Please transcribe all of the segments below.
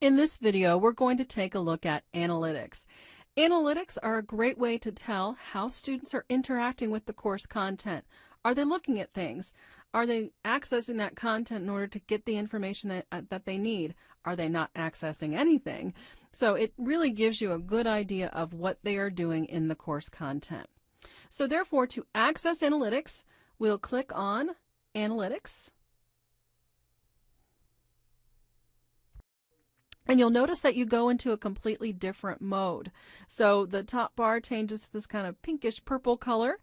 In this video, we're going to take a look at analytics. Analytics are a great way to tell how students are interacting with the course content. Are they looking at things? Are they accessing that content in order to get the information that they need? Are they not accessing anything? So it really gives you a good idea of what they are doing in the course content. So therefore, to access analytics, we'll click on Analytics. And you'll notice that you go into a completely different mode. So the top bar changes to this kind of pinkish purple color.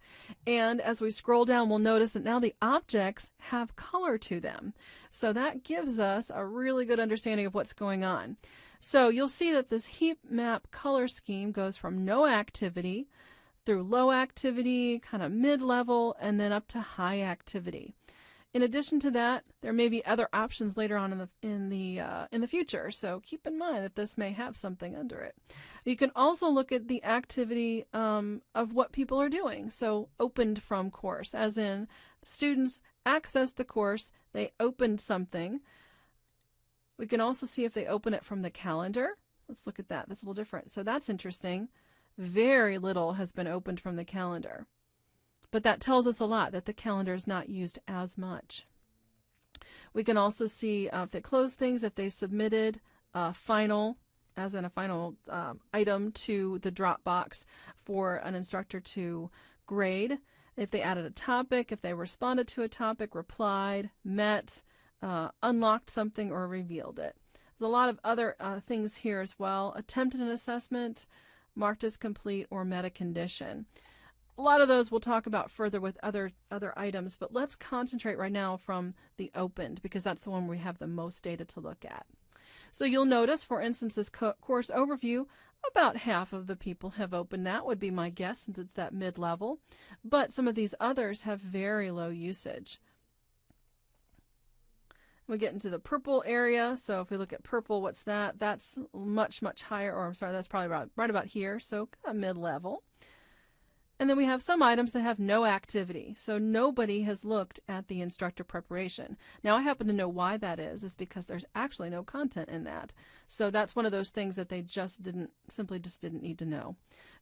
And as we scroll down, we'll notice that now the objects have color to them. So that gives us a really good understanding of what's going on. So you'll see that this heat map color scheme goes from no activity through low activity, kind of mid-level, and then up to high activity. In addition to that, there may be other options later on in the future, so keep in mind that this may have something under it. You can also look at the activity of what people are doing, so opened from course, as in students accessed the course, they opened something. We can also see if they open it from the calendar. Let's look at that. That's a little different. So that's interesting. Very little has been opened from the calendar. But that tells us a lot, that the calendar is not used as much. We can also see if they closed things, if they submitted final, as in a final item to the Dropbox for an instructor to grade, if they added a topic, if they responded to a topic, replied, met, unlocked something, or revealed it. There's a lot of other things here as well. Attempted an assessment, marked as complete, or met a condition. A lot of those we'll talk about further with other items, but let's concentrate right now from the opened, because that's the one we have the most data to look at. So you'll notice, for instance, this course overview, about half of the people have opened that, would be my guess, since it's that mid-level, but some of these others have very low usage. We get into the purple area, so if we look at purple, what's that? That's much, much higher, or I'm sorry, that's probably right about here, so kind of mid-level. And then we have some items that have no activity, so nobody has looked at the instructor preparation. Now I happen to know why that is because there's actually no content in that. So that's one of those things that they simply didn't need to know.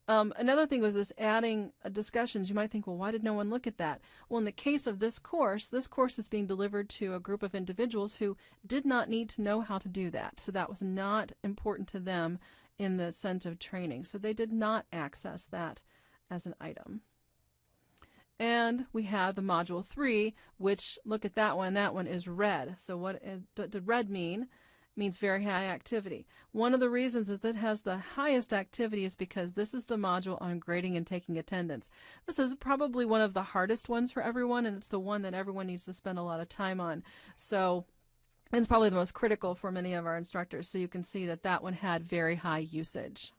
Another thing was this adding discussions. You might think, well, why did no one look at that? Well, in the case of this course is being delivered to a group of individuals who did not need to know how to do that. So that was not important to them in the sense of training. So they did not access that as an item. And we have the module 3, which, look at that one is red. So what did red mean? It means very high activity. One of the reasons that it has the highest activity is because this is the module on grading and taking attendance. This is probably one of the hardest ones for everyone, and it's the one that everyone needs to spend a lot of time on. So it's probably the most critical for many of our instructors. So you can see that that one had very high usage.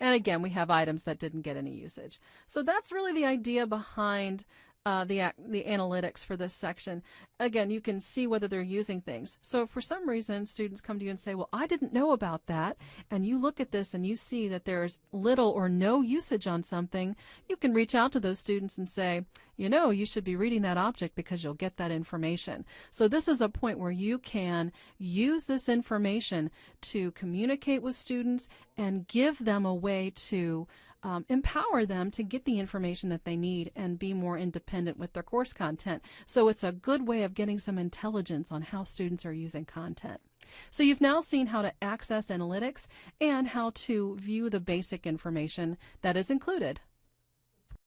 And again, we have items that didn't get any usage. So that's really the idea behind the analytics for this section. Again, you can see whether they're using things. So if for some reason students come to you and say, well, I didn't know about that, and you look at this and you see that there's little or no usage on something, you can reach out to those students and say, you know, you should be reading that object because you'll get that information. So this is a point where you can use this information to communicate with students and give them a way to empower them to get the information that they need and be more independent with their course content. So it's a good way of getting some intelligence on how students are using content. So you've now seen how to access analytics and how to view the basic information that is included.